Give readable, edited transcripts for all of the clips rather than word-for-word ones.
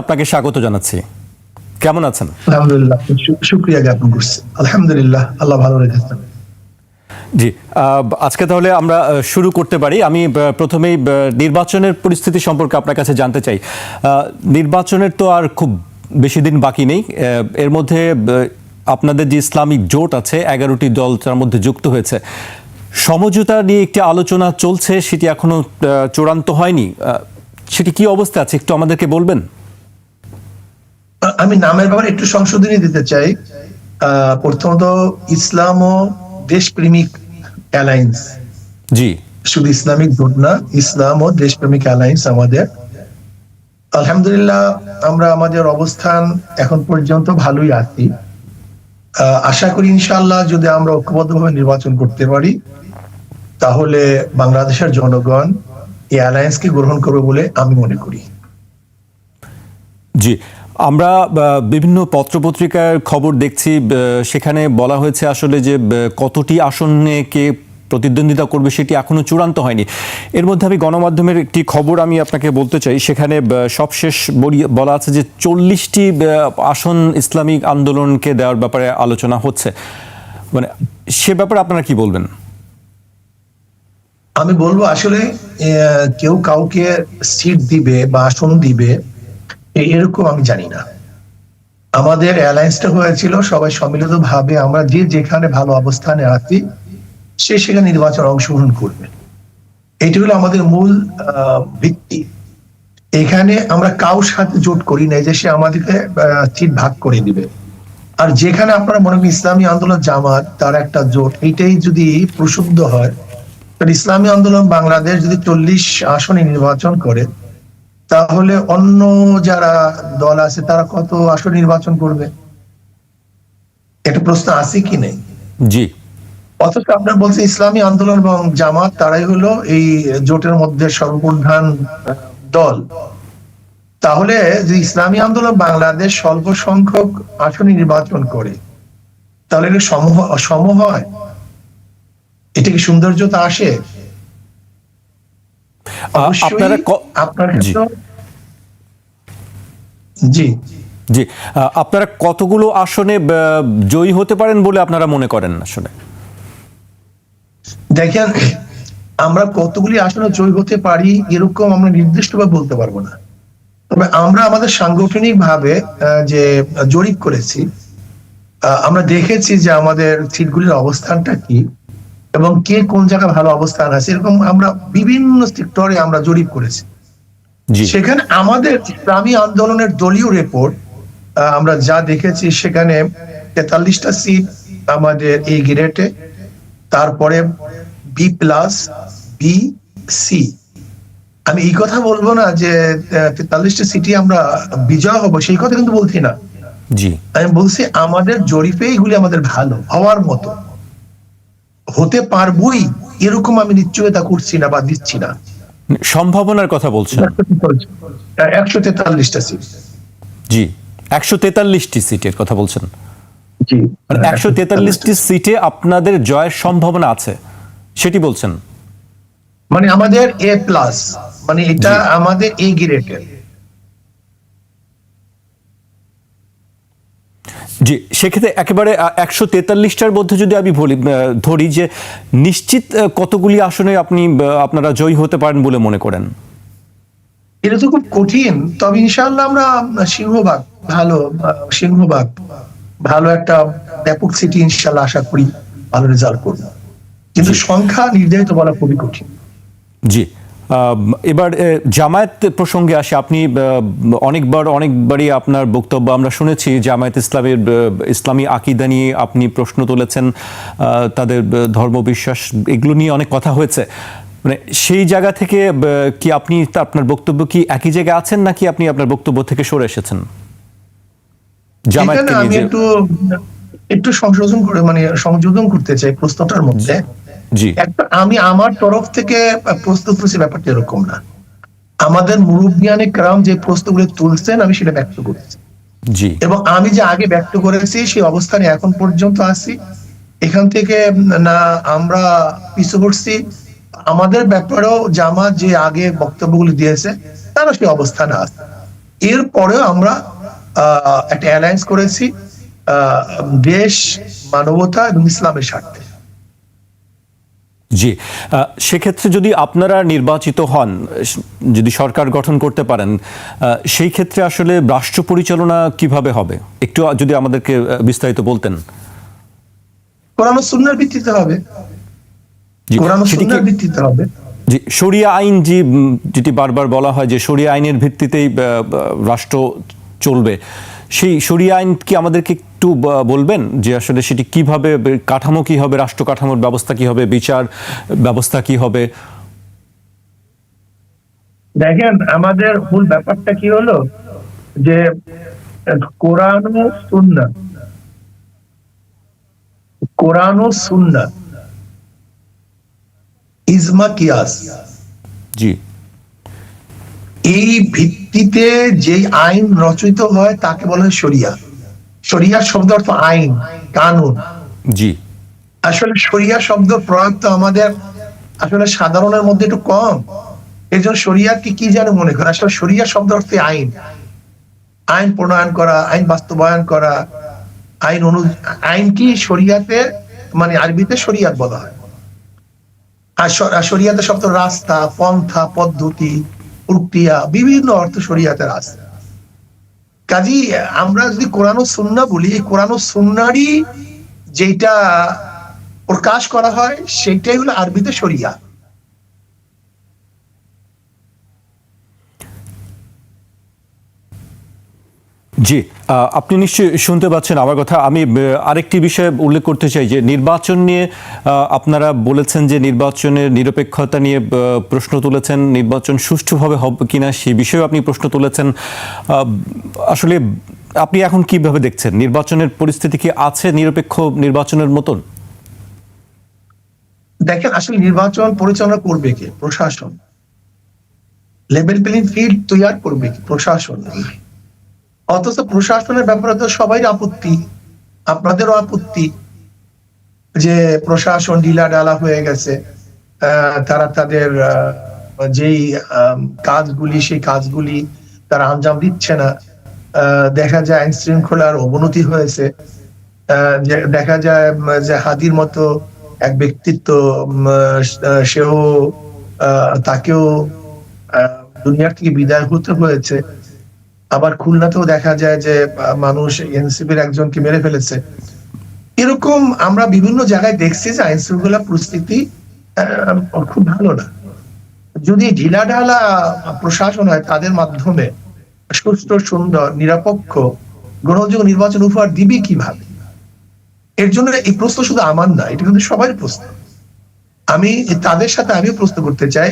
আপনাকে স্বাগত জানাচ্ছি। কেমন আছেন? আলহামদুলিল্লাহ, শুকরিয়া জ্ঞাপন করছি। আলহামদুলিল্লাহ, আল্লাহ ভালো রেখেছেন। জি, আজকে তাহলে আমরা শুরু করতে পারি। আমি প্রথমেই নির্বাচনের পরিস্থিতি সম্পর্কে আপনার কাছে জানতে চাই। নির্বাচনের তো আর খুব বেশি দিন বাকি নেই। এর মধ্যে আপনাদের যে ইসলামিক জোট আছে 11টি দল তার মধ্যে যুক্ত হয়েছে। সমঝোতা নিয়ে একটি আলোচনা চলছে, সেটি এখনো চূড়ান্ত হয়নি। সেটি কি অবস্থা আছে একটু আমাদেরকে বলবেন? আমি নামের ব্যাপারে একটু সংশোধনী দিতে চাই। প্রথমত ইসলাম ও দেশপ্রেমিক অ্যালায়েন্স। জি, শুধু ইসলামিক জোট না, ইসলাম ও দেশপ্রেমিক অ্যালায়েন্স আমাদের। আলহামদুলিল্লাহ, আমরা আমাদের অবস্থান এখন পর্যন্ত ভালোই আছি। আশা করি ইনশাআল্লাহ যদি আমরা ঐক্যবদ্ধভাবে নির্বাচন করতে পারি তাহলে বাংলাদেশের জনগণ এই অ্যালায়েন্সকে গ্রহণ করবে বলে আমি মনে করি। জি, আমরা বিভিন্ন পত্রপত্রিকার খবর দেখছি, সেখানে বলা হয়েছে আসলে যে কতটি আসনে কে প্রতিদ্বন্দ্বিতা করবে সেটি এখনো চূড়ান্ত হয়নি। এর মধ্যে আমি গণমাধ্যমের একটি খবর আমি আপনাকে বলতে চাই। সেখানে সবশেষ বলা আছে যে 40টি আসন ইসলামিক আন্দোলনকে দেওয়ার ব্যাপারে আলোচনা হচ্ছে। মানে সে ব্যাপারে আপনারা কি বলবেন? আমি বলবো আসলে কেউ কাউকে সিট দিবে বা আসন দিবে এরকম আমি জানি না। আমাদের অ্যালায়েন্সটা হয়েছিল সবাই সম্মিলিত ভাবে আমরা যে যেখানে ভালো অবস্থানে আছি সে সেখানে নির্বাচন অংশগ্রহণ করবে। এইটা হলো আমাদের মূল ভিত্তি। এখানে আমরা কারোর সাথে জোট করি না যে সে আমাদেরকে সিট ভাগ করে দিবে। আর যেখানে আপনারা মনে করেন ইসলামী আন্দোলন জামাত তার একটা জোট, এইটাই যদি প্রসিদ্ধ হয়, ইসলামী আন্দোলন বাংলাদেশ যদি 40 আসনে নির্বাচন করে তাহলে অন্য যারা দল আছে তারা কত আসন নির্বাচন করবে? একটা প্রশ্ন আছে কি নেই? জি, অথচ আপনার বলছে ইসলামী আন্দোলন এবং জামাত তারাই হলো এই জোটের মধ্যে সর্বপ্রধান দল। তাহলে যে ইসলামী আন্দোলন বাংলাদেশ স্বল্প সংখ্যক আসন নির্বাচন করে তাহলে এটা সম হয়? এটা কি সৌন্দর্যতা আসে? আপনারা আপনার জি জি, আপনারা কতগুলো আসনে জয়ী হতে পারেন বলে আপনারা মনে করেন? আসলে দেখেন, আমরা কতগুলি আসনে জয়ী হতে পারি এরকম আমরা নির্দিষ্টভাবে বলতে পারবো না। তবে আমরা আমাদের সাংগঠনিক ভাবে যে জরিপ করেছি, আমরা দেখেছি যে আমাদের সিটগুলির অবস্থানটা কি এবং কে কোন জায়গায় ভালো অবস্থান আছে, এরকম আমরা বিভিন্ন সেক্টরে আমরা জরিপ করেছি। সেখানে আমাদের ইসলামী আন্দোলনের দলীয় রিপোর্ট আমরা যা দেখেছি সেখানে 43টা সিট আমাদের এই গ্রেডে, তারপরে বি প্লাস, বি, সি। আমি এই কথা বলবো না যে 43টা সিটি আমরা বিজয় হব, সেই কথা কিন্তু বলছি না। জি, আমি বলছি আমাদের জরিপে এগুলি আমাদের ভালো হওয়ার মতো হতে পারবই এরকম আমি নিশ্চয়তা করছি না বা দিচ্ছি না। সম্ভাবনার কথা বলছেন? 143টা সিট। জি, 143টি সিটের কথা বলছেন? জি, 143টি সিটে আপনাদের জয়ের সম্ভাবনা আছে সেটি বলছেন? মানে আমাদের এ প্লাস, মানে এটা আমাদের এই গ্রেডের। জি, সেক্ষেত্রে একেবারে 143টার মধ্যে যদি আমি ধরি যে নিশ্চিত কতগুলি আসনে আপনারা জয়ী হতে পারেন বলে মনে করেন? এটা তো খুব কঠিন, তবে ইনশাআল্লাহ আমরা সিংহভাগ ভালো একটা ব্যাপক সিটি ইনশাআল্লাহ আশা করি ভালো রেজাল্ট করব, কিন্তু সংখ্যা নির্ধারিত বলা খুবই কঠিন। জি, এবার জামায়াত প্রসঙ্গে আসে। আপনি অনেকবারই আপনার বক্তব্য আমরা শুনেছি। জামায়াত ইসলামী আকীদা নিয়ে আপনি প্রশ্ন তুলেছেন, তাদের ধর্মবিশ্বাস এগুলো নিয়ে অনেক কথা হয়েছে। মানে সেই জায়গা থেকে কি আপনি আপনার বক্তব্য কি একই জায়গায় আছেন নাকি আপনি আপনার বক্তব্য থেকে সরে এসেছেন? জামায়াতকে নিয়ে একটু সংযোজন করতে চাই প্রশ্নটার মধ্যে। আমি আমার তরফ থেকে প্রস্তুত করেছি, ব্যাপারটা এরকম না। আমাদের মুরব্বিয়ানে কেরাম যে প্রশ্নগুলো তুলছেন আমি সেটা ব্যক্ত করেছি, এবং আমি যে আগে ব্যক্ত করেছি সেই অবস্থানে এখন পর্যন্ত আছি। এখান থেকে না আমরা পিছু করছি, আমাদের ব্যাপারেও জামাত যে আগে বক্তব্যগুলি দিয়েছে তারা সেই অবস্থানে আছে। এরপরেও আমরা একটা অ্যালায়েন্স করেছি দেশ, মানবতা এবং ইসলামের স্বার্থে। জি, সেক্ষেত্রে যদি আপনারা নির্বাচিত হন, যদি সরকার গঠন করতে পারেন, সেই ক্ষেত্রে আসলে রাষ্ট্র পরিচালনা কিভাবে হবে, একটু যদি আমাদেরকে বিস্তারিত বলতেন। কোরআন ও সুন্নাহর ভিত্তিতে হবে। জি, কোরআন ও সেটি কি- সুন্নাহর ভিত্তিতে হবে। জি, শরিয়া আইন যেটি বারবার বলা হয় যে শরিয়া আইনের ভিত্তিতেই রাষ্ট্র চলবে, সেই শরিয়া আইন কি আমাদেরকে একটু বলবেন যে আসলে সেটি কিভাবে, কাঠামো কি হবে, রাষ্ট্র কাঠামোর ব্যবস্থা কি হবে, বিচার ব্যবস্থা কি হবে? দেখেন, আমাদের মূল ব্যাপারটা কি হলো যে কোরআন ও সুন্নাহ, কোরআন ও সুন্নাহ, ইজমা, কিয়াস, জি এই ভিত্তিতে যে আইন রচিত হয় তাকে বলা হয় শরিয়া। শরিয়া শব্দ অর্থ আইন, কানুন। জি আসলে শরিয়া শব্দ প্রয়োগ তো আমাদের আসলে সাধারণের মধ্যে একটু কম। এই জন্য শরিয়াকে কি যেন মনে করে, আসলে শরিয়া শব্দ অর্থে আইন, আইন প্রণয়ন করা, আইন বাস্তবায়ন করা, আইন কি শরিয়াতে, মানে আরবিতে শরিয়াত বলা হয়। আর শরিয়াতে শব্দ রাস্তা, পন্থা, পদ্ধতি, প্রক্রিয়া, বিভিন্ন অর্থ শরিয়াতের আছে। কাজী আমরা যদি কোরআন ও সুন্নাহ বলি, এই কোরআন ও সুন্নাহরই যেটা প্রকাশ করা হয় সেটাই হলো আরবিতে শরিয়া। জি, আপনি নিশ্চয়ই শুনতে পাচ্ছেন আমার কথা। আমি আরেকটি বিষয় উল্লেখ করতে চাই যে নির্বাচন নিয়ে আপনারা বলেছেন যে নির্বাচনের নিরপেক্ষতা নিয়ে প্রশ্ন তুলেছেন, নির্বাচন সুষ্ঠুভাবে হবে কিনা সেই বিষয়েও আপনি প্রশ্ন তুলেছেন। আসলে আপনি এখন কিভাবে দেখছেন নির্বাচনের পরিস্থিতি, কি আছে নিরপেক্ষ নির্বাচনের মতন? দেখেন, আসলে নির্বাচন পরিচালনা করবে কে? প্রশাসন। লেভেল প্লেইং ফিল্ড তৈরি করবে কি? প্রশাসন। অথচ প্রশাসনের ব্যাপারে তো সবাই আপত্তি, আপনাদেরও আপত্তি যে প্রশাসন ঢিলা ঢালা হয়ে গেছে। তারা তাদের যেই কাজগুলি, সেই কাজগুলি তারা আঞ্জাম দিচ্ছে না। দেখা যায় আইন শৃঙ্খলার অবনতি হয়েছে। দেখা যায় যে হাদির মতো এক ব্যক্তিত্ব, সেও তাকেও দুনিয়ার থেকে বিদায় হতে হয়েছে। আবার খুলনাতেও দেখা যায় যে মানুষ এনসিপির একজনকে মেরে ফেলেছে। এরকম আমরা বিভিন্ন জায়গায় দেখছি যে আইন শৃঙ্খলা পরিস্থিতি খুব ভালো না। যদি ঢিলাঢালা প্রশাসন হয়, তাদের মাধ্যমে সুষ্ঠু, সুন্দর, নিরপেক্ষ, গ্রহণযোগ্য নির্বাচন উপহার দিবে কিভাবে? এর জন্য এই প্রশ্ন শুধু আমার না, এটা কিন্তু সবার প্রশ্ন। আমি তাদের সাথে আমিও প্রশ্ন করতে চাই,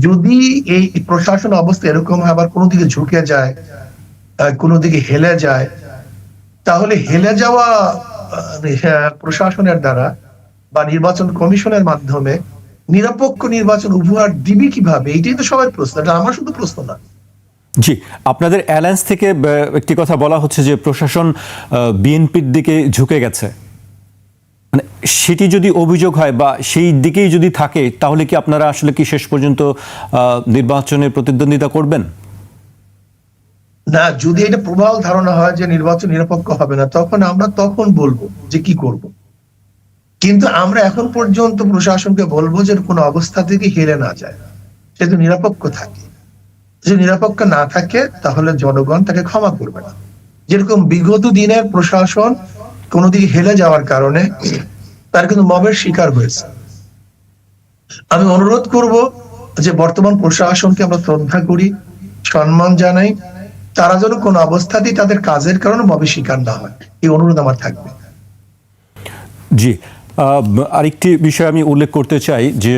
যদি এই প্রশাসন অবস্থা এরকম আবার কোনো দিকে ঝুঁকে যায়, কোনো দিকে হেলে যায়, তাহলে হেলে যাওয়া প্রশাসনের দ্বারা বা নির্বাচন কমিশনের মাধ্যমে নিরপেক্ষ নির্বাচন উপহার দিবে কিভাবে? এইটাই তো সবার প্রশ্ন, এটা আমার শুধু প্রশ্ন না। জি, আপনাদের অ্যালায়েন্স থেকে একটি কথা বলা হচ্ছে যে প্রশাসন বিএনপির দিকে ঝুঁকে গেছে। মানে সেটি যদি অভিযোগ হয় বা সেই দিকেই যদি থাকে, তাহলে কি আপনারা আসলে কি শেষ পর্যন্ত নির্বাচনে প্রতিদ্বন্দ্বিতা করবেন? না, যদি এটা প্রবল ধারণা হয় যে নির্বাচন নিরপেক্ষ হবে না, তখন আমরা বলবো যে কি করব। কিন্তু আমরা এখন পর্যন্ত প্রশাসনকে বলবো যে কোনো অবস্থা থেকে হেরে না যায়, সে তো নিরপেক্ষ থাকে। যদি নিরপেক্ষ না থাকে তাহলে জনগণ তাকে ক্ষমা করবে না। যেরকম বিগত দিনের প্রশাসন কোনো দিকে হেলে যাওয়ার কারণে তার কিন্তু মবের শিকার হয়েছে। আমি অনুরোধ করব যে বর্তমান প্রশাসনকে আমরা শ্রদ্ধা করি, সম্মান জানাই, তারা যেন কোনো অবস্থাতেই তাদের কাজের কারণে মবের শিকার না হয়, এই অনুরোধ আমার থাকবে। জি, আরেকটি বিষয় আমি উল্লেখ করতে চাই যে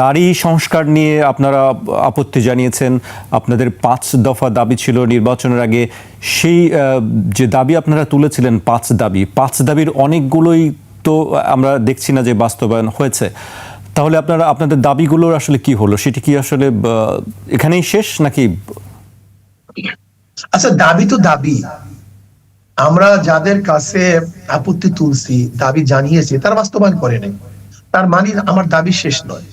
নারী সংস্কার নিয়ে আপনারা আপত্তি জানিয়েছেন। আপনাদের 5 দফা দাবি ছিল নির্বাচনের আগে। সেই যে দাবি আপনারা তুলেছিলেন, 5 দাবির অনেকগুলোই তো আমরা দেখছি না যে বাস্তবায়ন হয়েছে। তাহলে আপনাদের দাবিগুলোর আসলে কি হলো? সেটি কি আসলে এখানেই শেষ নাকি? আচ্ছা, দাবি তো দাবি। আমরা যাদের কাছে আপত্তি তুলছি, দাবি জানিয়েছি, তারা বাস্তবায়ন করে নাই। তার মানে আমার দাবি শেষ নয়।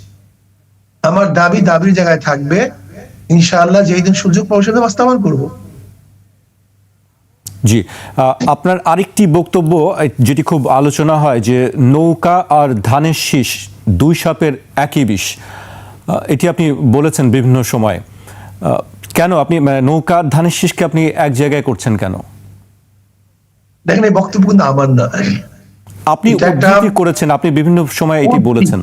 আমার দাবি দাবির জায়গায় থাকবে ইনশাআল্লাহ যেই দিন সুযোগ পাবো সেটা বাস্তবায়ন করবো। জি, আপনার আরেকটি বক্তব্য যেটি খুব আলোচনা হয় যে নৌকা আর ধানের শীষ দুই সাপের একই বিষ, এটি আপনি বলেছেন বিভিন্ন সময়। কেন আপনি নৌকা আর ধানের শীষকে আপনি এক জায়গায় করছেন কেন? দেখেন, এই বক্তব্য কিন্তু আমার না, আপনি এটা একটা উদ্ধৃতি করেছেন, আপনি বিভিন্ন সময় এটি বলেছেন।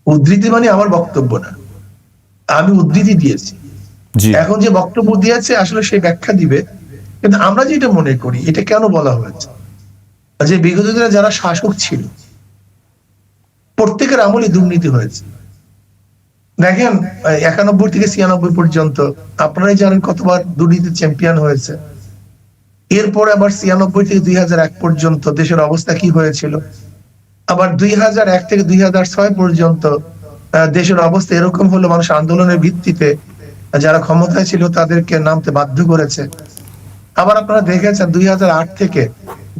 উদ্ধৃতি মানে আমার বক্তব্য না, আমি উদ্ধৃতি দিয়েছি। জি, এখন যে বক্তব্য দিয়েছে আসলে সেই ব্যাখ্যা দিবে, কিন্তু আমরা যেটা মনে করি এটা কেন বলা হয়েছে, যে বিগত দিনে যারা শাসক ছিল প্রত্যেকের আমলে দুর্নীতি হয়েছে। দেখেন 91 থেকে 96 পর্যন্ত আপনারাই জানেন কতবার দুর্নীতি চ্যাম্পিয়ন হয়েছে। এরপরে আবার 96 থেকে 2001 পর্যন্ত দেশের অবস্থা কি হয়েছিল, আবার 2001 থেকে 2006 পর্যন্ত দেশের অবস্থা এরকম হলো, মানুষ আন্দোলনের ভিত্তিতে যারা ক্ষমতায় ছিল তাদেরকে নামতে বাধ্য করেছে। আবার আপনারা দেখেছেন 2008 থেকে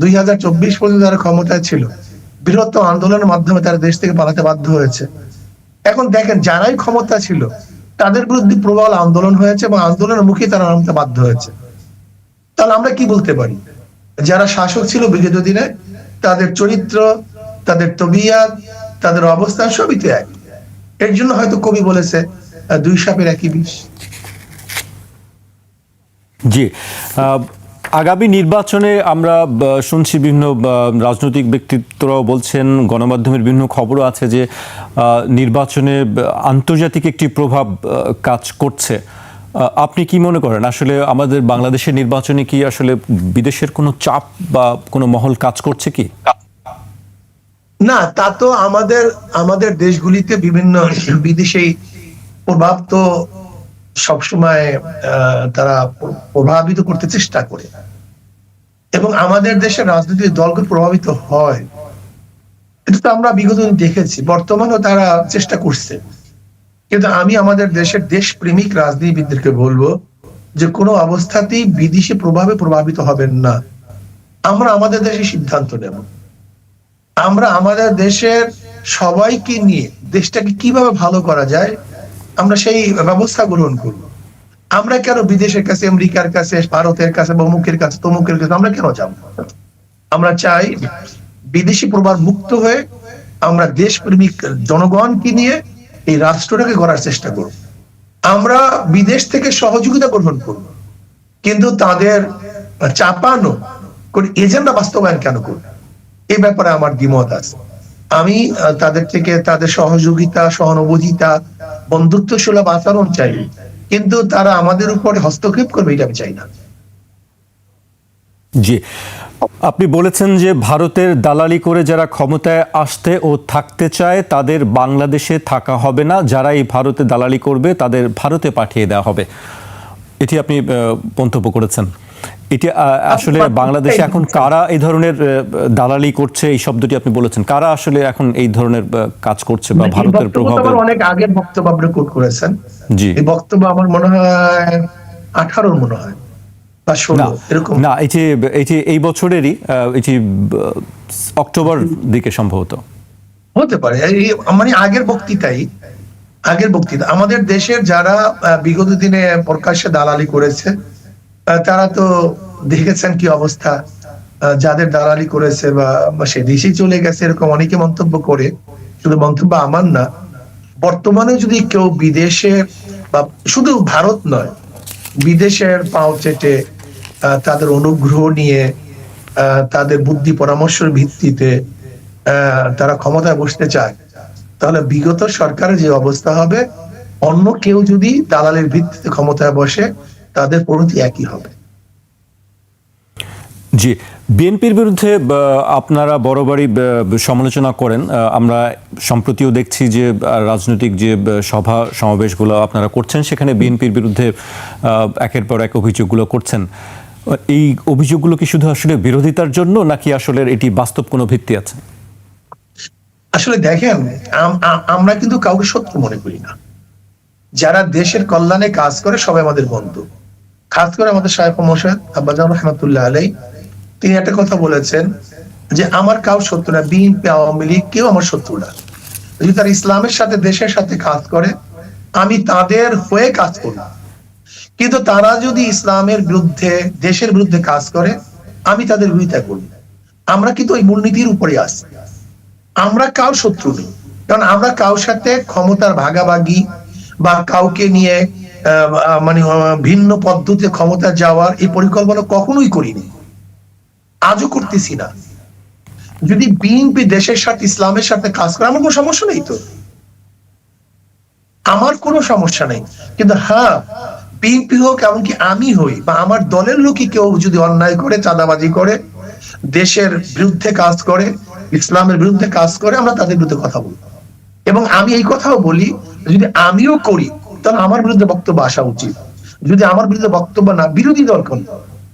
2024 পর্যন্ত যারা ক্ষমতায় ছিল বৃহত্তম আন্দোলনের মাধ্যমে তারা দেশ থেকে পালাতে বাধ্য হয়েছে। এখন দেখেন, যারাই ক্ষমতা ছিল তাদের বিরুদ্ধে প্রবল আন্দোলন হয়েছে এবং আন্দোলনের মুখে তারা নামতে বাধ্য হয়েছে। তাহলে আমরা কি বলতে পারি, যারা শাসক ছিল বিগত দিনে তাদের চরিত্র, তাদের তবিয়ত, তাদের অবস্থান সবই তো এক। এর জন্য হয়তো কবি বলেছে দুই সাপের একই বিষ। জি, আগামী নির্বাচনে আমরা শুনছি বিভিন্ন রাজনৈতিক ব্যক্তিত্বরাও বলছেন, গণমাধ্যমের বিভিন্ন খবরও আছে যে নির্বাচনে আন্তর্জাতিক একটি প্রভাব কাজ করছে। আপনি কি মনে করেন আসলে আমাদের বাংলাদেশের নির্বাচনে কি আসলে বিদেশের কোনো চাপ বা কোনো মহল কাজ করছে কি? না, তা তো আমাদের দেশগুলিতে বিভিন্ন বিদেশি প্রভাব তো সবসময় তারা প্রভাবিত করতে চেষ্টা করে, এবং আমাদের দেশের রাজনৈতিক দলকে প্রভাবিত হয়। এটা তো আমরা বিগত দিন দেখেছি, বর্তমানেও তারা চেষ্টা করছে। কিন্তু আমি আমাদের দেশের দেশপ্রেমিক রাজনীতিবিদদেরকে বলবো যে কোনো অবস্থাতেই বিদেশি প্রভাবে প্রভাবিত হবেন না। আমরা আমাদের দেশে সিদ্ধান্ত নেব, আমরা আমাদের দেশের সবাইকে নিয়ে দেশটাকে কিভাবে ভালো করা যায় আমরা সেই ব্যবস্থা গ্রহণ করব। আমরা কেন বিদেশের কাছে, আমেরিকার কাছে, ভারতের কাছে, অমুকের কাছে, তমুকের কাছে আমরা কেন যাব? আমরা চাই বিদেশি প্রভাব মুক্ত হয়ে আমরা দেশপ্রেমিক জনগণকে নিয়ে এই রাষ্ট্রটাকে গড়ার চেষ্টা করব। আমরা বিদেশ থেকে সহযোগিতা গ্রহণ করব, কিন্তু তাদের চাপানো কোন এজেন্ডা বাস্তবায়ন কেন করব, এই ব্যাপারে আমার দ্বিমত আছে। আমি তাদের থেকে তাদের সহযোগিতা, সহানুভূতিতা, বন্ধুত্ব সুলভ আচরণ চাই, কিন্তু তারা আমাদের উপরে হস্তক্ষেপ করবে এটা আমি চাই না। জি, আপনি বলেছেন যে ভারতের দালালি করে যারা ক্ষমতায় আসতে ও থাকতে চায় তাদের বাংলাদেশে থাকা হবে না, যারা এই ভারতে দালালি করবে তাদের ভারতে পাঠিয়ে দেওয়া হবে, এটি আপনি মন্তব্য করেছেন। এটি আসলে বাংলাদেশে এখন কারা এই ধরনের দালালি করছে, এই শব্দটি আপনি বলেছেন, কারা আসলে এখন এই ধরনের কাজ করছে বা ভারতের প্রভাবে? অনেক আগের বক্তব্য আপনি কোট করেছেন। জি, এই বক্তব্য আমার মনে হয় 18 মনে হয় বা 16 এরকম। না, এটি এই বছরেরই, এটি অক্টোবর দিকে সম্ভবত হতে পারে। মানে আগের বক্তৃতা আমাদের দেশের যারা বিগত দিনে প্রকাশ্যে দালালি করেছে তারা তো দেখেছেন কি অবস্থা, যাদের দালালি করেছে বা সে দেশেই চলে গেছে এরকম অনেকে মন্তব্য করে। শুধু মন্তব্য আমার না, বর্তমানে যদি কেউ বিদেশে বা শুধু ভারত নয় বিদেশের পাও চেটে তাদের অনুগ্রহ নিয়ে তাদের বুদ্ধি পরামর্শের ভিত্তিতে তারা ক্ষমতায় বসতে চায়, তাহলে বিগত সরকারের যে অবস্থা হবে, অন্য কেউ যদি দালালের ভিত্তিতে ক্ষমতায় বসে তাদের পরিণতি একই হবে। জি, বিএনপির বিরুদ্ধে আপনারা বরাবরই সমালোচনা করেন। আমরা সম্প্রতিও দেখছি যে রাজনৈতিক যে সভা সমাবেশগুলো আপনারা করছেন সেখানে বিএনপির বিরুদ্ধে একের পর এক অভিযোগগুলো করছেন। এই অভিযোগগুলো কি শুধু আসলে বিরোধিতার জন্য নাকি আসলে এটি বাস্তব কোনো ভিত্তি আছে? আসলে দেখেন, আমরা কিন্তু কাউকে শত্রু মনে করি না। যারা দেশের কল্যাণে কাজ করে সবাই আমাদের বন্ধু। খাস করে আমাদের শায়খ মোর্শেদ আব্বাজান রহমাতুল্লাহ আলাইহি তিনি একটা কথা বলেছেন যে আমার কাউ শত্রু না, বিএনপি আওয়ামী লীগ কেউ আমার শত্রু না। যদি তার ইসলামের সাথে দেশের সাথে কাজ করে আমি তাদের হয়ে কাজ করি। কিন্তু তারা যদি ইসলামের বিরুদ্ধে, দেশের বিরুদ্ধে কাজ করে, আমি তাদের বিরোধিতা করি। আমরা কিন্তু ওই মূলনীতির উপরে আছি। আমরা কার শত্রু নেই, কারণ আমরা কারোর সাথে ক্ষমতার ভাগাভাগি বা কাউকে নিয়ে মানে ভিন্ন পদ্ধতিতে ক্ষমতা যাওয়ার এই পরিকল্পনা কখনোই করিনি, আজও করতেছি না। যদি বিএনপি দেশের সাথে, ইসলামের সাথে কাজ করে, আমার কোনো সমস্যা নেই তো, আমার কোনো সমস্যা নেই। কিন্তু হ্যাঁ, বিএনপি হোক, এমনকি আমি হই বা আমার দলের লোকই কেউ যদি অন্যায় করে, চাঁদাবাজি করে, দেশের বিরুদ্ধে কাজ করে, ইসলামের বিরুদ্ধে কাজ করে, আমরা তাদের বিরুদ্ধে কথা বলি। এবং আমি এই কথাও বলি, যদি আমিও করি তাহলে আমার বিরুদ্ধে বক্তব্য আসা উচিত। যদি আমার বিরুদ্ধে বক্তব্য না, বিরোধী দল কোন?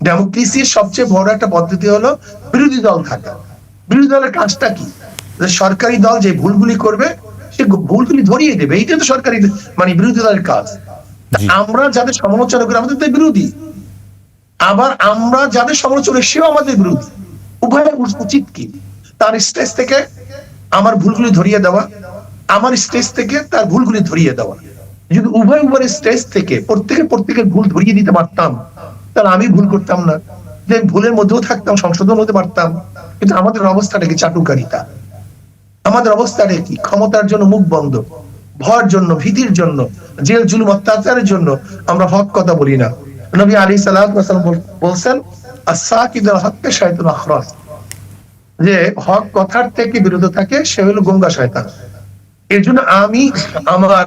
ডেমোক্রেসির সবচেয়ে বড় একটা পদ্ধতি হলো বিরোধী দল থাকা। বিরোধী দলের কাজটা কি? সরকারি দল যে ভুলগুলি করবে সে ভুলগুলি ধরিয়ে দেবে, এইটা তো সরকারি মানে বিরোধী দলের কাজ। আমরা যাদের সমালোচনা করি আমাদের তো বিরোধী, আবার আমরা যাদের সমালোচনা সেও আমাদের বিরোধী। উভয় উচিত কি? তার স্টেজ থেকে আমার ভুলগুলি ধরিয়ে দেওয়া, আমার স্টেজ থেকে তার ভুলগুলি ধরিয়ে দেওয়া। যদি উভয় উভয়ের স্টেজ থেকে প্রত্যেকের ভুল ধরিয়ে দিতে পারতাম, তাহলে আমি ভুল করতাম না, যে ভুলের মধ্যেও থাকতাম, সংশোধন হতে পারতাম। কিন্তু আমাদের অবস্থাটা কি? চাটুকারিতা। আমাদের অবস্থাটা কি? ক্ষমতার জন্য মুখ বন্ধ, ভয়ের জন্য, ভীতির জন্য, জেল জুলুম অত্যাচারের জন্য আমরা হক কথা বলি না। নবী আলাইহিস সালাম বলছেন, আস-সাকিতুল হক্কে শাইতানুল আখরাস, যে হক কথার থেকে বিরত থাকে সে হলো গঙ্গা শয়তান। এর জন্য আমি আমার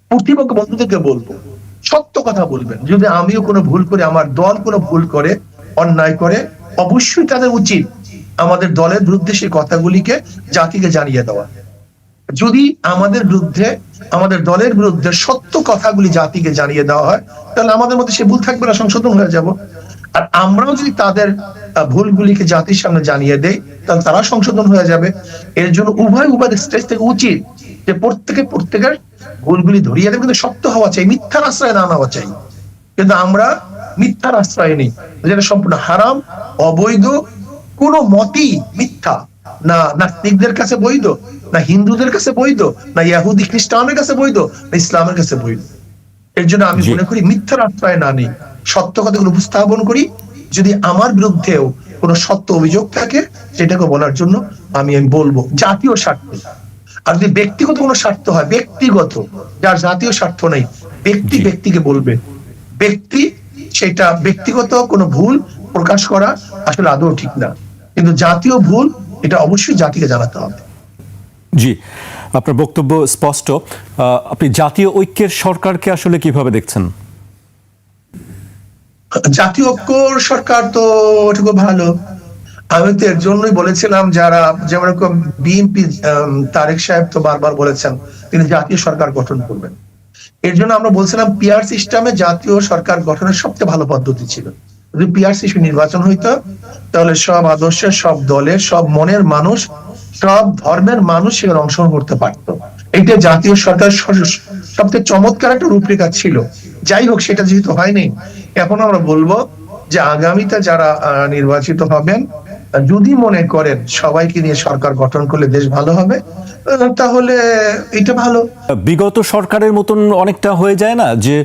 প্রতিপক্ষ বন্ধুদেরকে বলবো, সত্য কথা বলবেন। যদি আমিও কোনো ভুল করি, আমার দল কোনো ভুল করে, অন্যায় করে, অবশ্যই তাদের উচিত আমাদের দলের বিরুদ্ধে সেই কথাগুলিকে জাতিকে জানিয়ে দেওয়া। যদি আমাদের বিরুদ্ধে, আমাদের দলের বিরুদ্ধে সত্য কথাগুলি জাতিকে জানিয়ে দেওয়া হয়, তাহলে আমাদের মধ্যে সে ভুল থাকবে না, সংশোধন হয়ে যাব। আর আমরাও যদি তাদের ভুলগুলিকে জাতির সামনে জানিয়ে দেই, তাহলে তারা সংশোধন হয়ে যাবে। এর জন্য উভয় স্টেজ থেকে উচিত যে প্রত্যেকের ভুলগুলি ধরিয়ে দেবে, কিন্তু সত্য হওয়া চাই, মিথ্যার আশ্রয় না নেওয়া চাই। কিন্তু আমরা মিথ্যার আশ্রয় নেই, যেটা সম্পূর্ণ হারাম, অবৈধ, কোনো মতই মিথ্যা। না নাস্তিকদের কাছে বৈধ, না হিন্দুদের কাছে বৈধ, না ইহুদি খ্রিস্টানের কাছে বৈধ, না ইসলামের কাছে বৈধ। এর জন্য আমি মনে করি মিথ্যার আশ্রয় না নেই, সত্য কথাগুলো উপস্থাপন করি। যদি আমার বিরুদ্ধেও কোনো সত্য অভিযোগ থাকে, সেটাকে বলার জন্য আমি বলবো, জাতীয় স্বার্থে। আর যদি ব্যক্তিগত কোনো স্বার্থ হয়, ব্যক্তিগত, যার জাতীয় স্বার্থ নেই, ব্যক্তিকে বলবে। সেটা ব্যক্তিগত কোনো ভুল প্রকাশ করা আসলে আদৌ ঠিক না, কিন্তু জাতীয় ভুল এটা অবশ্যই জাতিকে জানাতে হবে। জি, আপনার বক্তব্য স্পষ্ট। আপনি জাতীয় ঐক্যের সরকারকে আসলে কিভাবে দেখছেন? জাতীয় ঐক্য সরকার তো ওটুকু ভালো। আমি তো এর জন্যই বলেছিলাম, যারা যেমন বিএনপি, তারেক সাহেব তো বারবার বলেছেন তিনি জাতীয় সরকার গঠন করবেন। এর জন্য আমরা বলছিলাম পিআর সিস্টেমে জাতীয় সরকার গঠনের সবচেয়ে ভালো পদ্ধতি ছিল। যদি পিআর সিস্টেম নির্বাচন হইতো, তাহলে সব আদর্শের, সব দলের, সব মনের মানুষ, সব ধর্মের মানুষ সেখানে অংশগ্রহণ করতে পারতো। এটা জাতীয় সরকার সবচেয়ে চমৎকার একটা রূপরেখা ছিল। যাই হোক, সেটা যেহেতু হয়নি, এখন আমরা বলবো যে আগামীতে যারা নির্বাচিত হবেন, যদি মনে করেন সবাইকে নিয়ে সরকার গঠন করলে দেশ ভালো হবে, তাহলে এটা ভালো। বিগত সরকারের মতন অনেকটা হয়ে যায় না যে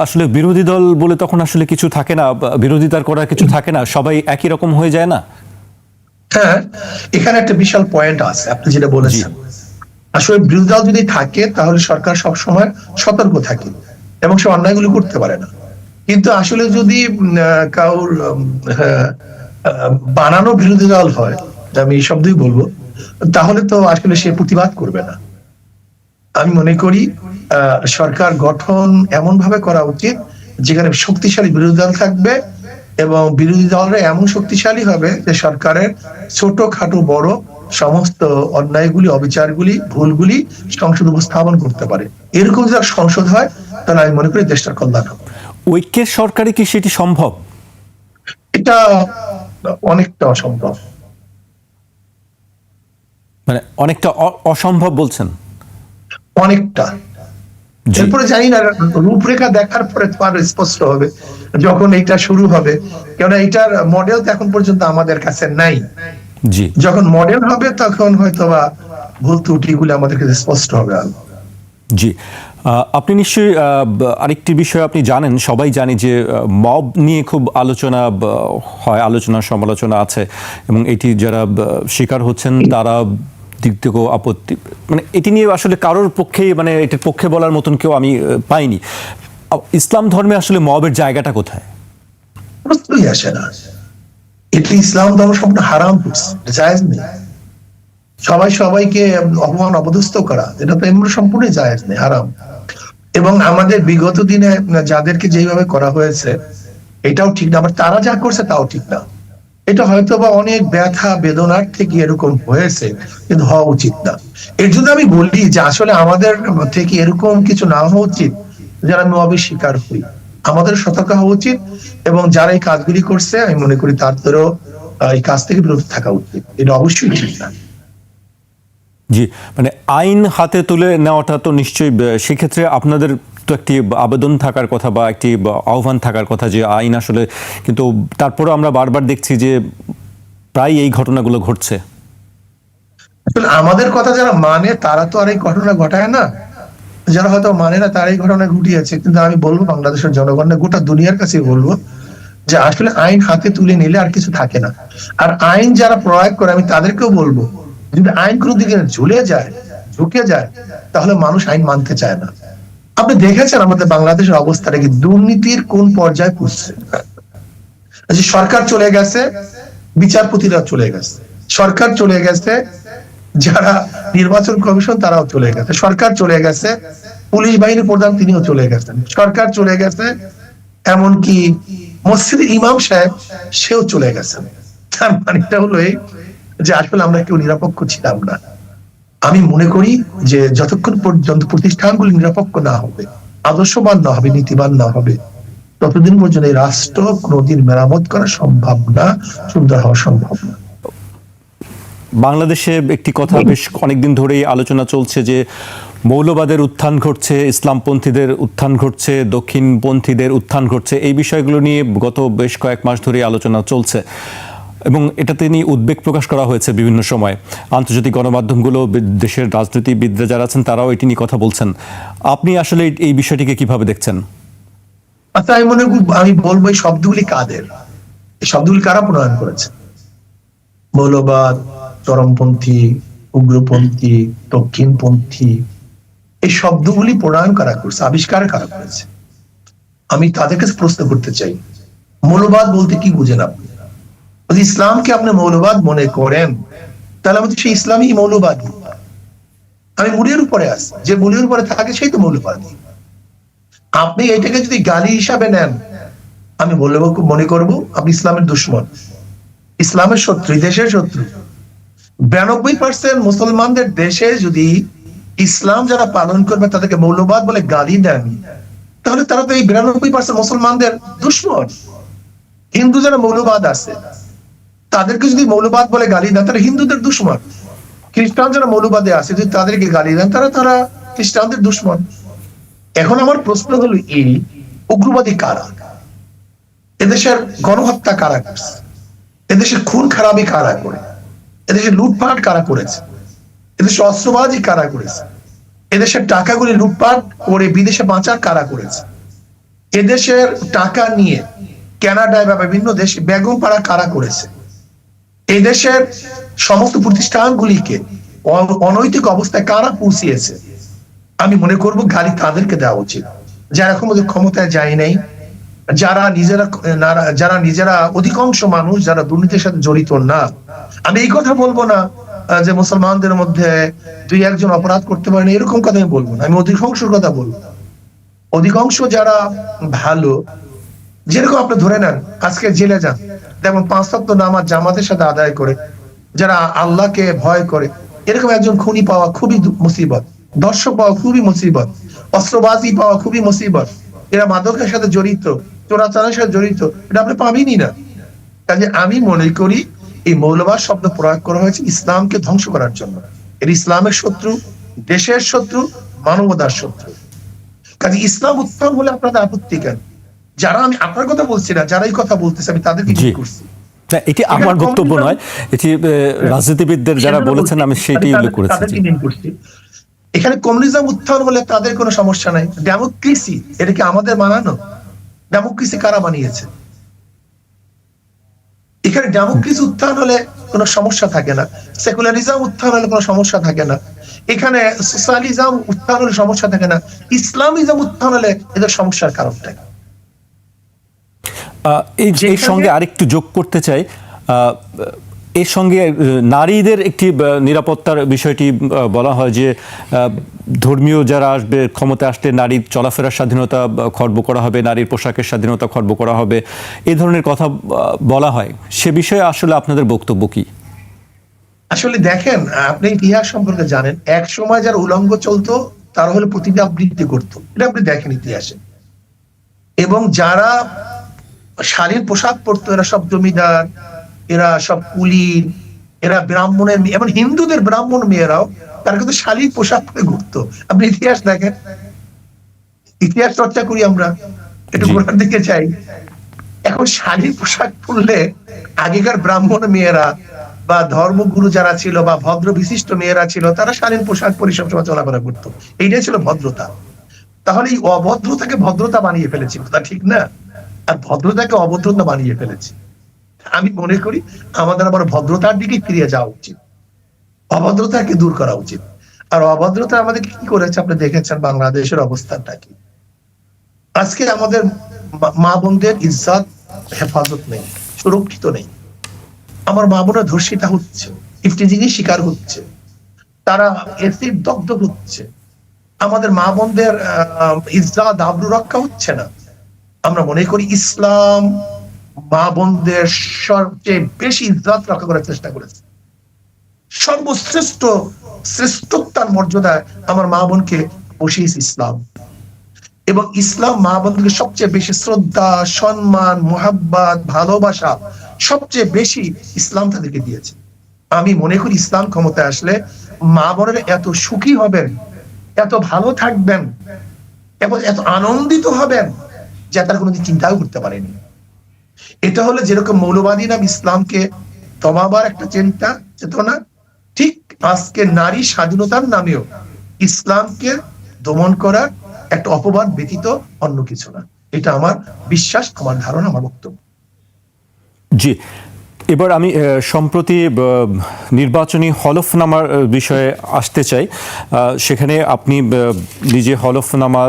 আসলে বিরোধী দল বলে তখন আসলে কিছু থাকে না, বিরোধিতার করার কিছু থাকে না, সবাই একই রকম হয়ে যায় না? হ্যাঁ, এখানে একটা বিশাল পয়েন্ট আছে আপনি যেটা বলেছেন। আসলে বিরোধী দল যদি থাকে, তাহলে সরকার সব সময় সতর্ক থাকে এবং সে অন্যায়গুলি করতে পারে না। কিন্তু আসলে যদি কারোর বানানো বিরোধী দল হয়, আমি এই শব্দই বলবো, তাহলে তো আসলে সে প্রতিবাদ করবে না। আমি মনে করি সরকার গঠন এমন ভাবে করা উচিত যেখানে শক্তিশালী বিরোধী দল থাকবে, এবং বিরোধী দলরা এমন শক্তিশালী হবে যে সরকারের ছোটখাটো বড় সমস্ত অন্যায়গুলি, অবিচারগুলি, ভুলগুলি সংসদ উপস্থাপন করতে পারে। এরকম যদি সংসদ হয়, তাহলে আমি মনে করি দেশটার কল্যাণ হবে। ঐক্যের সরকারে কি সেটি সম্ভব? এটা অনেকটা অসম্ভব। মানে অনেকটা অসম্ভব বলছেন? অনেকটা। এরপরে জানি না, রূপরেখা দেখার পরে তোমার স্পষ্ট হবে যখন এটা শুরু হবে, কেননা এটার মডেল তো এখন পর্যন্ত আমাদের কাছে নাই। যখন মডেল হবে, তখন হয়তো বা ভুল ত্রুটিগুলো আমাদের কাছে স্পষ্ট হবে। জি, আপনি নিশ্চয়ই আরেকটি বিষয় আপনি জানেন, সবাই জানি যে মব নিয়ে খুব আলোচনা হয়, আলোচনা সমালোচনা আছে, এবং এটি যারা শিকার হচ্ছেন তারা দিক থেকেও আপত্তি, মানে এটি নিয়ে আসলে কারোর পক্ষেই, মানে এটির পক্ষে বলার মতন কেউ আমি পাইনি। ইসলাম ধর্মে আসলে মবের জায়গাটা কোথায়? প্রশ্নই আসে না। এটি ইসলাম ধর্ম সম্পূর্ণ হারাম করছে, জায়েজ নেই। সবাই সবাইকে অপমান অপদস্থ করা, এটা তো এমন সম্পূর্ণ জায়েজ নেই, হারাম। এবং আমাদের বিগত দিনে যাদেরকে যেভাবে করা হয়েছে এটাও ঠিক না, আবার তারা যা করছে তাও ঠিক না। এটা হয়তো বা অনেক ব্যথা বেদনার থেকে এরকম হয়েছে, কিন্তু হওয়া উচিত না। এর জন্য আমি বলি যে আসলে আমাদের থেকে এরকম কিছু না হওয়া উচিত, যারা মবের শিকার হই আমাদের সতর্ক হওয়া উচিত, এবং যারা এই কাজগুলি করছে আমি মনে করি তাদেরও এই কাজ থেকে বিরত থাকা উচিত। এটা অবশ্যই ঠিক না। জি, মানে আইন হাতে তুলে নেওয়াটা তো নিশ্চয়ই, সেক্ষেত্রে আপনাদের তো একটি আবেদন থাকার কথা বা একটি আহ্বান থাকার কথা যে আইন আসলে, কিন্তু তারপরে আমরা বারবার দেখছি যে প্রায় এই ঘটনাগুলো ঘটছে। আসলে আমাদের কথা যারা মানে তারা তো আর এই ঘটনা ঘটায় না, যারা হয়তো মানে না তারা এই ঘটনা ঘটিয়েছে। কিন্তু আমি বলবো বাংলাদেশের জনগণের, গোটা দুনিয়ার কাছে বলবো যে আসলে আইন হাতে তুলে নিলে আর কিছু থাকে না। আর আইন যারা প্রয়োগ করে আমি তাদেরকেও বলবো, যদি আইন কোনো দিকে ঝুঁকে যায় তাহলে মানুষ আইন মানতে চায় না। আপনি দেখেছেন আমাদের বাংলাদেশের অবস্থাটা কি, দুর্নীতির কোন পর্যায়ে পৌঁছছে। সরকার চলে গেছে, বিচারপতিরা চলে গেছে, সরকার চলে গেছে, যারা নির্বাচন কমিশন তারাও চলে গেছে, সরকার চলে গেছে, পুলিশ বাহিনীর প্রধান তিনিও চলে গেছেন, সরকার চলে গেছে, এমনকি মসজিদের ইমাম সাহেব সেও চলে গেছেন। তার মানেটা হলো এই যে আসলে আমরা কেউ নিরপেক্ষ ছিলাম না। আমি মনে করি যে যতক্ষণ পর্যন্ত প্রতিষ্ঠানগুলি নিরপেক্ষ না হবে, আদর্শবান না হবে, নীতিবান না হবে, ততদিন পর্যন্ত এই রাষ্ট্র কোনোদিন মেরামত করা সম্ভব না, সুন্দর হওয়া সম্ভব না। বাংলাদেশে একটি কথা বেশ অনেকদিন ধরেই আলোচনা চলছে যে মৌলবাদের উত্থান ঘটছে, ইসলামপন্থীদের উত্থান ঘটছে, দক্ষিণপন্থীদের উত্থান ঘটছে। এই বিষয়গুলো নিয়ে গত বেশ কয়েক মাস ধরে আলোচনা চলছে, এবং এটাতে নিয়ে উদ্বেগ প্রকাশ করা হয়েছে বিভিন্ন সময়। আন্তর্জাতিক গণমাধ্যমগুলো, দেশের রাজনীতিবিদরা যারা আছেন তারাও এটি নিয়ে কথা বলছেন। আপনি আসলে এই বিষয়টিকে কিভাবে দেখছেন? আচ্ছা, আমি বলবো এই শব্দগুলি কাদের, এই শব্দগুলি কারা প্রণয়ন করেছে? মৌলবাদ, চরমপন্থী, উগ্রপন্থী, দক্ষিণপন্থী, এই শব্দগুলি প্রণয়ন কারা করছে, আবিষ্কার কারা করেছে? আমি তাদের কাছে প্রশ্ন করতে চাই, মৌলবাদ বলতে কি বুঝেন আপনি? যদি ইসলামকে আপনি মৌলবাদ মনে করেন তাহলে আমাদের সেই ইসলামী মৌলবাদ। আমি মুড়ির উপরে আছি, যে মুড়ির উপরে থাকে সেই তো মৌলবাদ। আপনি এটাকে যদি গালি হিসাবে নেন, আমি বলবো, মনে করব আপনি ইসলামের দুশ্মন, ইসলামের শত্রু, দেশের শত্রু। 92% মুসলমানদের দেশে যদি ইসলাম যারা পালন করবে তাদেরকে মৌলবাদ বলে গালি দেন, তাহলে তারা তো এই 92% মুসলমানদের দুশ্মন। হিন্দু যারা মৌলবাদ আছে তাদেরকে যদি মৌলবাদ বলে গালি দেন, তারা হিন্দুদের দুশ্মন। খ্রিস্টান যারা মৌলবাদে আছে যদি তাদেরকে গালি দেন, তারা খ্রিস্টানদের দুশ্মন। এখন আমার প্রশ্ন হলো এই, উগ্রবাদী কারা? এদেশের গণহত্যা কারা করছে? এদেশের খুন খারাপি কারা করে? এদেশে লুটপাট কারা করেছে? এদেশে অস্ত্রবাজি কারা করেছে? এদেশের টাকাগুলি লুটপাট করে বিদেশে পাচার কারা করেছে? এদেশের টাকা নিয়ে কানাডায় বা বিভিন্ন দেশে বেগম পাড়া কারা করেছে? এদেশের সমস্ত প্রতিষ্ঠানগুলিকে অনৈতিক অবস্থায় কারা পৌঁছিয়েছে? আমি মনে করব গালি তাদেরকে দেওয়া উচিত, যারা এখন ক্ষমতায় যায় নাই, যারা নিজেরা অধিকাংশ মানুষ যারা দুর্নীতির সাথে জড়িত না। আমি এই কথা বলবো না যে মুসলমানদের মধ্যে 2-1 জন অপরাধ করতে পারে না, এরকম কথা আমি বলবো না। আমি অধিকাংশের কথা বলবো। অধিকাংশ যারা ভালো, যেরকম আপনি ধরে নেন আজকে জেলে যান, যেমন 5 ওয়াক্ত নামাজ জামাতের সাথে আদায় করে, যারা আল্লাহকে ভয় করে, এরকম একজন খুনি পাওয়া খুবই মুসিবত, দর্শক পাওয়া খুবই মুসিবত, অস্ত্রবাজি পাওয়া খুবই মুসিবত, এরা মাদকের সাথে জড়িত, চোরাচালানের সাথে জড়িত, এটা আপনি পাবেনই না। কাজে আমি মনে করি এই মৌলবাদ শব্দ প্রয়োগ করা হয়েছে ইসলামকে ধ্বংস করার জন্য। এর ইসলামের শত্রু, দেশের শত্রু, মানবতার শত্রু। কাজে ইসলাম উত্তম হলে আপনাদের আপত্তি কেন? যারা, আমি আপনার কথা বলছি না, যারা এই কথা বলতেছে আমি তাদেরকে কি করছি? এটি আমার বক্তব্য নয়, এটি রাজনীতিবিদদের যারা বলেছেন, আমি সেটি উল্লেখ করেছি। এখানে কমিউনিজম উত্থান হলে তাদের কোনো সমস্যা নাই। ডেমোক্রেসি, এটা কি আমাদের বানানো? ডেমোক্রেসি কারা বানিয়েছে? এখানে ডেমোক্রেসি উত্থান হলে কোনো সমস্যা থাকে না, সেকুলারিজম উত্থান হলে কোনো সমস্যা থাকে না, এখানে সোশ্যালিজম উত্থান হলে সমস্যা থাকে না, ইসলামিজম উত্থান হলে এদের সমস্যার কারণটা কি? এর সঙ্গে আরেকটু যোগ করতে চাই, এর সঙ্গে নারীদের একটি নিরাপত্তার বিষয়টি বলা হয় যে ধর্মীয় যারা আসবে, ক্ষমতা আসলে নারীর চলাফেরার স্বাধীনতা খর্ব করা হবে, নারীর পোশাকের স্বাধীনতা খর্ব করা হবে, এই ধরনের কথা বলা হয়। সে বিষয়ে আসলে আপনাদের বক্তব্য কি? আসলে দেখেন, আপনি ইতিহাস সম্পর্কে জানেন, এক সময় যারা উলঙ্গ চলতো তারা হলো প্রতিটা আবৃত্তি করতো, এটা আপনি দেখেন ইতিহাসে। এবং যারা শালীন পোশাক পরতো এরা সব জমিদার, এরা সব কুলীন, এরা ব্রাহ্মণের, এমন হিন্দুদের ব্রাহ্মণ মেয়েরাও তারা কিন্তু শালীন পোশাক পরে ঘুরতো। আপনি ইতিহাস দেখেন, ইতিহাস চর্চা করি আমরা, একটু গোড়ার দিকে চাই। এখন শালীন পোশাক পরলে আগেকার ব্রাহ্মণ মেয়েরা বা ধর্মগুরু যারা ছিল বা ভদ্র বিশিষ্ট মেয়েরা ছিল, তারা শালীন পোশাক পরে সবসময় চলাফেরা করতো। এইটাই ছিল ভদ্রতা। তাহলে এই অভদ্রতাকে ভদ্রতা বানিয়ে ফেলেছি, কথা ঠিক না? আর ভদ্রতাকে অভদ্রতা বানিয়ে ফেলেছি। আমি মনে করি আমাদের আবার ভদ্রতার দিকে ফিরে যাওয়া উচিত, অভদ্রতাকে দূর করা উচিত। আর অভদ্রতা আমাদের কি করেছে আপনি দেখেছেন, বাংলাদেশের অবস্থানটা কি? আজকে আমাদের মা বোনদের ইজ্জত হেফাজত নেই, সুরক্ষিত নেই। আমার মা বোনরা ধর্ষিতা হচ্ছে, ইফটিজিংয়ের শিকার হচ্ছে, তারা এসিড দগ্ধ হচ্ছে, আমাদের মা বোনদের ইজ্জত আবরু রক্ষা হচ্ছে না। আমরা মনে করি ইসলাম মা বোনদের সবচেয়ে বেশি ইজ্জত রক্ষা করার চেষ্টা করেছে। সর্বশ্রেষ্ঠ শ্রেষ্ঠত্বার মর্যাদায় আমার মা বোনকে বসিয়েছে ইসলাম। এবং ইসলাম মা বোনকে সবচেয়ে বেশি শ্রদ্ধা, সম্মান, মোহাব্বত, ভালোবাসা সবচেয়ে বেশি ইসলাম তাদেরকে দিয়েছে। আমি মনে করি ইসলাম ক্ষমতায় আসলে মা বোনেরা এত সুখী হবেন, এত ভালো থাকবেন এবং এত আনন্দিত হবেন যা তারা কোনোদিন চিন্তাও করতে পারেনি। এটা হলো যেরকম মৌলবাদী নাম ইসলামকে দমাবার একটা চিন্তা চেতনা, ঠিক আজকে নারী স্বাধীনতার নামেও ইসলামকে দমন করার একটা অপবাদ ব্যতীত অন্য কিছু না। এটা আমার বিশ্বাস, আমার ধারণা, আমার বক্তব্য। জি, এবার আমি সম্প্রতি নির্বাচনী হলফনামার বিষয়ে আসতে চাই। সেখানে আপনি নিজে হলফনামা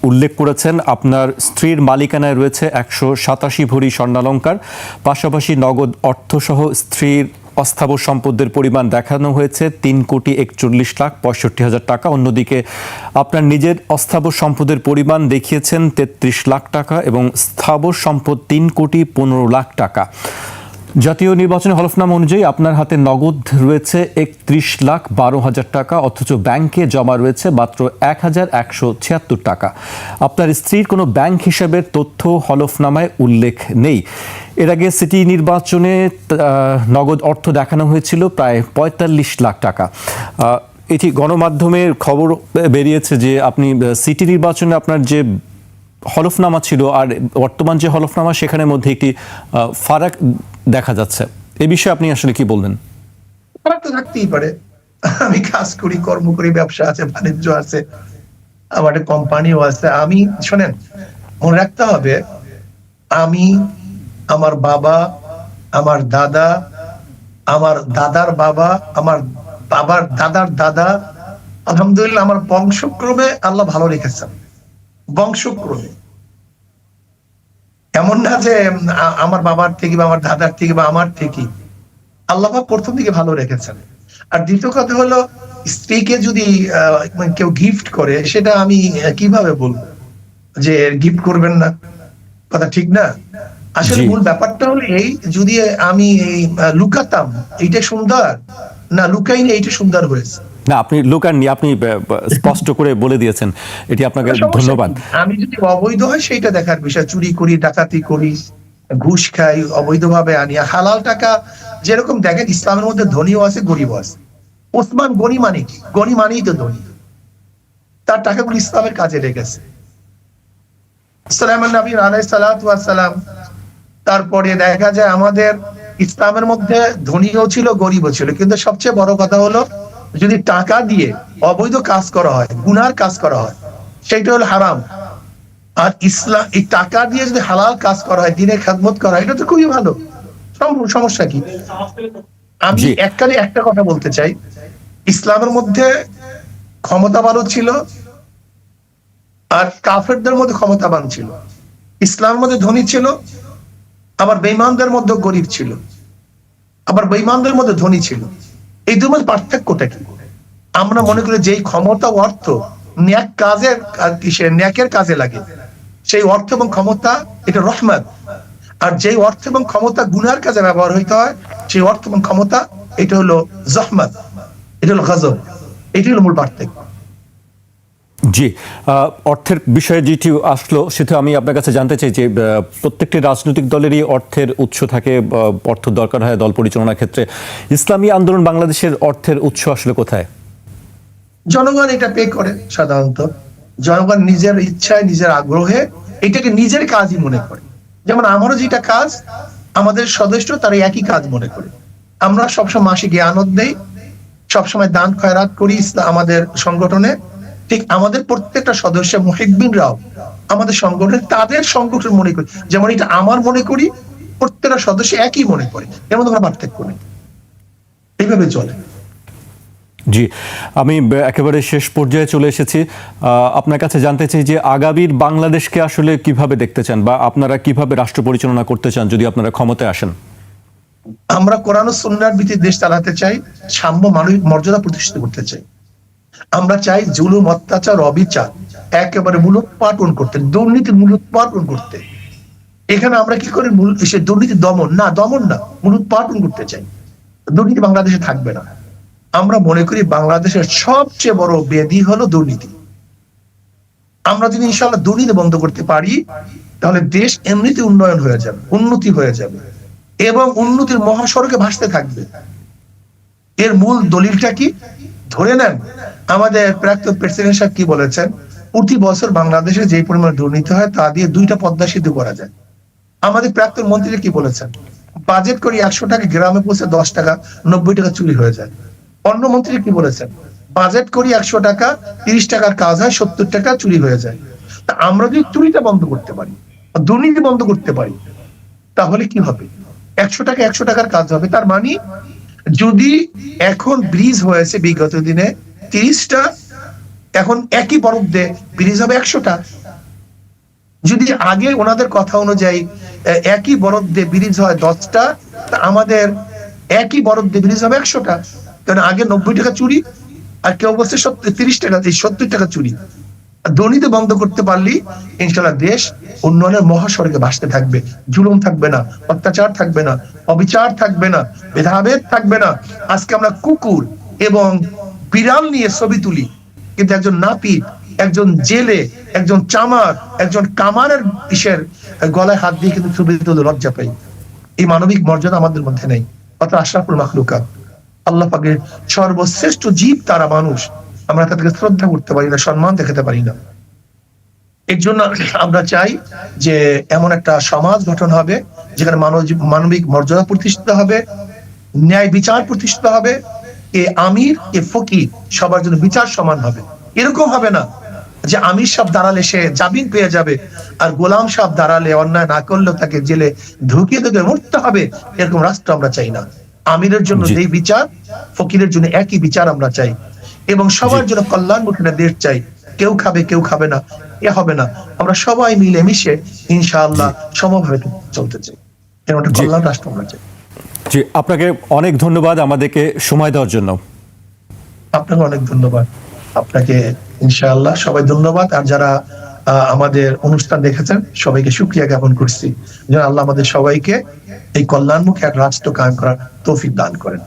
উল্লেখ করেছেন, আপনার স্ত্রীর মালিকানায় রয়েছে 187 ভরি স্বর্ণালংকার, পাশাপাশি নগদ অর্থসহ স্ত্রীর অস্থাবর সম্পদের পরিমাণ দেখানো হয়েছে 3,41,65,000 টাকা। অন্যদিকে আপনার নিজের অস্থাবর সম্পদের পরিমাণ দেখিয়েছেন 33 লাখ টাকা এবং স্থাবর সম্পদ 3,15,00,000 টাকা। জাতীয় নির্বাচনের হলফনামা অনুযায়ী আপনার হাতে নগদ রয়েছে 31,12,000 টাকা, অথচ ব্যাংকে জমা রয়েছে মাত্র 1,176 টাকা। আপনার স্ত্রীর কোনো ব্যাংক হিসাবের তথ্য হলফনামায় উল্লেখ নেই। এর আগে সিটি নির্বাচনে নগদ অর্থ দেখানো হয়েছিল প্রায় 45 লাখ টাকা। এটি গণমাধ্যমের খবর বেরিয়েছে যে আপনি সিটি নির্বাচনে আপনার যে হলফনামা ছিল আর বর্তমান যে হলফনামা, সেখানের মধ্যে একটি ফারাক দেখা যাচ্ছে। এই বিষয়ে আপনি আসলে কি বলবেন? ফারাক তো থাকতেই পারে। আমি কাজ করি, কর্ম করি, ব্যবসা আছে, বাণিজ্য আছে, আমার একটা কোম্পানিও আছে। আমি শোনেন, মনে রাখতে হবে, আমি, আমার বাবা, আমার দাদা, আমার দাদার বাবা, আমার বাবার দাদার দাদা, আলহামদুলিল্লাহ আমার বংশক্রমে আল্লাহ ভালো রেখেছেন। বংশক্রমে এমন না যে আমার বাবার থেকে বা আমার দাদার থেকে বা আমার থেকে, আল্লাহ প্রথম দিকে ভালো রেখেছেন। আর দ্বিতীয় কথা হলো, স্ত্রীকে যদি কেউ গিফট করে, সেটা আমি কিভাবে বলবো যে গিফট করবেন না? কথা ঠিক না? আসলে মূল ব্যাপারটা হলো এই, যদি আমি লুকাতাম এইটা সুন্দর, না লুকাইনি এইটা সুন্দর হয়েছে। না, আপনি লুকাননি, আপনি স্পষ্ট করে বলে দিয়েছেন, এটি আপনাকে ধন্যবাদ। আমি যদি অবৈধ হয় সেইটা দেখার বিষয়, চুরি করি, ডাকাতি করি, ঘুষ খাই, অবৈধভাবে আনি, হালাল টাকা যেরকম দেখেন, ইসলামের মধ্যে ধনীও আছে, গরিবও আছে। ওসমান গনি মানে কি? গনি মানেই তো ধনী, তার টাকাগুলো ইসলামের কাজে লেগেছে। সুলাইমান নবী আলাইহিস সালাতু ওয়াস সালাম, তারপরে দেখা যায় আমাদের ইসলামের মধ্যে ধনীও ছিল, গরিবও ছিল, কিন্তু সবচেয়ে বড় কথা হলো যদি টাকা দিয়ে অবৈধ কাজ করা হয়, গুনার কাজ করা হয়, সেটা হলো হারাম। আর ইসলাম এই টাকা দিয়ে যদি হালাল কাজ করা হয়, দিনের খেদমত করা হয়, এটা তো খুবই ভালো। সমস্যা কি? আমি জি একটা কথা বলতে চাই, ইসলামের মধ্যে ক্ষমতাবানও ছিল আর কাফেরদের মধ্যে ক্ষমতাবান ছিল। ইসলামের মধ্যে ধনী ছিল, আবার বেঈমানদের মধ্যে গরিব ছিল, আবার বেঈমানদের মধ্যে ধনী ছিল। এই দুটোর মধ্যে পার্থক্যটা কি? আমরা মনে করি যেই ক্ষমতা ও অর্থ ন্যাকের কাজে লাগে, সেই অর্থ এবং ক্ষমতা এটা রহমত। আর যেই অর্থ এবং ক্ষমতা গুনার কাজে ব্যবহার হইতে হয়, সেই অর্থ এবং ক্ষমতা এটা হলো জহমত, এটা হলো গজব। এটি হলো মূল পার্থক্য। জি, অর্থের বিষয়ে যেটি আসলো সেটা আমি আপনার কাছে জানতে চাই যে প্রত্যেকটি রাজনৈতিক দলেরই অর্থের উৎস থাকে, অর্থ দরকার হয় দল পরিচালনার ক্ষেত্রে। ইসলামী আন্দোলন বাংলাদেশের অর্থের উৎস আসলে কোথায়? জনগণ এটা পে করে। সাধারণত জনগণ নিজের ইচ্ছায়, নিজের আগ্রহে এটাকে নিজের কাজই মনে করে। যেমন আমারও যেটা কাজ, আমাদের সদস্য তারা একই কাজ মনে করে। আমরা সবসময় মাসিক জ্ঞানত দেই, সবসময় দান খয়রাত করি আমাদের সংগঠনে। ঠিক আমাদের প্রত্যেকটা সদস্য মুহিব্বিনরাও আমাদের সংগঠনে তাদের সংগঠন মনে করি, যেমন এটা আমার মনে করি, প্রত্যেকটা সদস্য একই মনে করে, এমন কোনো পার্থক্য নেই। এইভাবে চলে। জি, আমি একেবারে শেষ পর্যায়ে চলে এসেছি। আপনার কাছে জানতে চাই যে আগামীর বাংলাদেশকে আসলে কিভাবে দেখতে চান, বা আপনারা কিভাবে রাষ্ট্র পরিচালনা করতে চান যদি আপনারা ক্ষমতায় আসেন? আমরা কোরআন ও সুন্নাহর ভিত্তিতে দেশ চালাতে চাই, সাম্য মানবিক মর্যাদা প্রতিষ্ঠিত করতে চাই। আমরা চাই জুলুম, অত্যাচার, অবিচার একেবারে মূলোৎপাটন করতে, দুর্নীতি মূলোৎপাটন করতে। এখানে আমরা কি করি? সে দুর্নীতি দমন না, মূলোৎপাটন করতে চাই। দুর্নীতি বাংলাদেশে থাকবে না। আমরা মনে করি বাংলাদেশের সবচেয়ে বড় ব্যাধি হলো দুর্নীতি। আমরা যদি ইনশাআল্লাহ দুর্নীতি বন্ধ করতে পারি, তাহলে দেশ এমনিতে উন্নয়ন হয়ে যাবে, উন্নতি হয়ে যাবে, এবং উন্নতির মহাসড়কে ভাসতে থাকবে। এর মূল দলিলটা কি? ধরে নেন, আমাদের প্রাক্তন প্রেসিডেন্ট সাহেব কি বলেছেন, প্রতি বছর বাংলাদেশে যে পরিমাণ দুর্নীতি হয় তা দিয়ে 2টা পদ্মা সেতু করা যায়। আমাদের প্রাক্তন মন্ত্রী কি বলেছেন, বাজেট করি 100 টাকা, গ্রামে পৌঁছে 10 টাকা 90 টাকা চুরি হয়ে যায়। অন্য মন্ত্রী কি বলেছেন, বাজেট করি 100 টাকা, 30 টাকার কাজ হয় 70 টাকা চুরি হয়ে যায়। তা আমরা যদি চুরিটা বন্ধ করতে পারি, দুর্নীতি বন্ধ করতে পারি, তাহলে কি হবে? 100 টাকা 100 টাকার কাজ হবে। তার মানে যদি এখন ব্রিজ হয়েছে বিগত দিনে 30টা, এখন একই বরাদ্দে ব্রিজ হবে 100টা। যদি আগে ওনাদের কথা অনুযায়ী একই বরাদ্দে ব্রিজ হয় 10টা, তা আমাদের একই বরাদ্দে ব্রিজ হবে 100টা। কারণ আগে 90 টাকা চুরি, আর কেউ বলছে 30 টাকা, 70 টাকা চুরি। দুর্নীতি বন্ধ করতে পারলি ইনশাআল্লাহ দেশ উন্নয়নের মহাসড়কে ভাসতে থাকবে। জুলুম থাকবে না, অত্যাচার থাকবে না, অবিচার থাকবে না, ভেদাভেদ থাকবে না। আজকে আমরা কুকুর এবং বিড়াল নিয়ে ছবি তুলি, কিন্তু একজন নাপিত, একজন জেলে, একজন চামার, একজন কামারের গলায় হাত দিয়ে কিন্তু ছবি তুলে লজ্জা পাই। এই মানবিক মর্যাদা আমাদের মধ্যে নেই। অর্থাৎ আশরাফুল মাখলুকাত, আল্লাহ পাকের সর্বশ্রেষ্ঠ জীব তারা মানুষ, আমরা তাদেরকে শ্রদ্ধা করতে পারি না, সম্মান দেখাতে পারি না। এর জন্য আমরা চাই যে এমন একটা সমাজ গঠন হবে যেখানে মানবিক মর্যাদা প্রতিষ্ঠিত হবে, ন্যায় বিচার প্রতিষ্ঠিত হবে, এ আমির এ ফকির সবার জন্য বিচার সমান হবে। এরকম হবে না যে আমির সাহেব দাঁড়ালে সে জামিন পেয়ে যাবে, আর গোলাম সাহেব দাঁড়ালে অন্যায় না করলেও তাকে জেলে ঢুকিয়ে দেবে, মরতে হবে। এরকম রাষ্ট্র আমরা চাই না। আমিরের জন্য যেই বিচার, ফকিরের জন্য একই বিচার আমরা চাই, এবং সবার জন্য কল্যাণমুখী দেশ চাই। কেউ খাবে কেউ খাবে না, এ হবে না। আমরা সবাই মিলে মিশে ইনশাআল্লাহ সমভাবে চলতে চাই, এরকম একটা কল্যাণ রাষ্ট্র আমরা চাই। জি, আপনাকে অনেক ধন্যবাদ আমাদেরকে সময় দেওয়ার জন্য। আপনাকে অনেক ধন্যবাদ। আপনাকে ইনশাআল্লাহ সবাই ধন্যবাদ। আর যারা আমাদের অনুষ্ঠান দেখেছেন সবাইকে শুকরিয়া জ্ঞাপন করছি, যেন আল্লাহ আমাদের সবাইকে এই কল্যাণমুখী এক রাষ্ট্র কায়েম করার তৌফিক দান করেন।